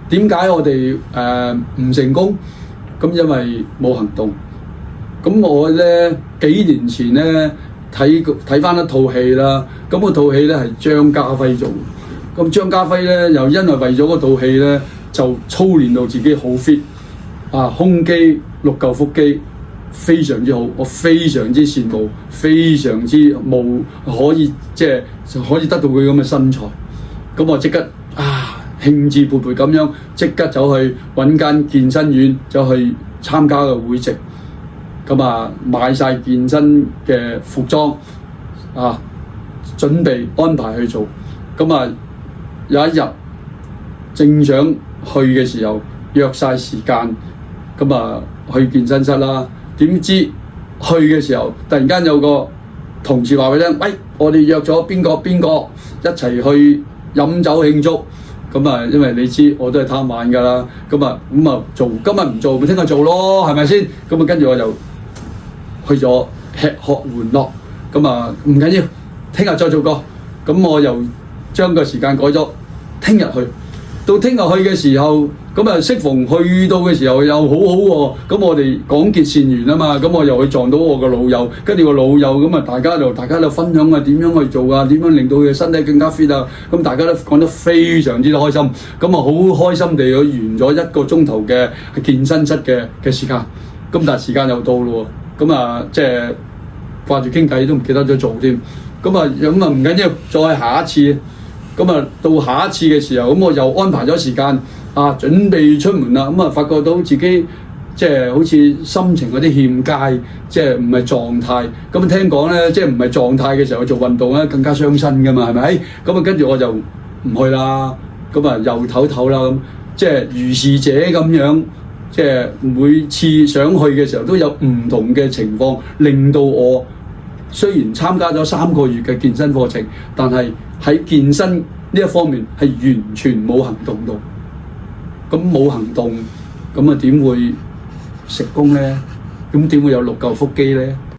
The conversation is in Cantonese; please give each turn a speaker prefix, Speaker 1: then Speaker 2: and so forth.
Speaker 1: 點解我哋唔成功？咁因為冇行動。咁我咧幾年前咧睇翻一套戲啦，咁嗰套戲咧係張家輝做。咁張家輝咧又因為為咗嗰套戲咧就操練到自己好 fit 啊，胸肌六嚿腹肌非常之好，我非常之羨慕，非常之冇可以可以得到佢咁嘅身材。咁我即刻興致勃勃咁樣即刻走去揾間健身院，走去參加個會籍。咁買晒健身嘅服裝準備安排去做。咁有一日正想去嘅時候，約晒時間，咁去健身室啦。點知去嘅時候，突然間有個同事話俾你聽：喂，我哋約咗邊個一齊去飲酒慶祝。咁因為你知我都係貪玩㗎啦。咁做，今日唔做咪聽日做咯，係咪先？跟住我就去咗吃喝玩樂。唔緊要，聽日再做過。咁我又將個時間改咗，聽日去。到聽日去嘅時候，適逢去到嘅時候又好好喎。咁我哋廣結善緣啊嘛。咁我又去撞到我個老友，跟住個老友大家就分享點樣去做啊，點樣令到佢嘅身體更加 fit 啊。咁大家都講得非常之開心。好開心地去完咗1個鐘頭嘅健身室嘅時間。但係時間又到咯喎。掛住傾偈都唔記得咗做添。唔緊要，再下一次。到下一次嘅時候，我又安排咗時間準備出門啦。發覺到自己好似心情有啲欠佳，唔係狀態。聽講咧，唔係狀態嘅時候去做運動咧，更加傷身㗎嘛，係咪？跟住我就唔去啦。又唞唞啦。如是者咁樣，每次想去嘅時候都有唔同嘅情況，令到我雖然參加咗3個月嘅健身課程，但係喺健身呢一方面係完全冇行動到。冇行動，點會成功呢？點會有6嚿腹肌呢？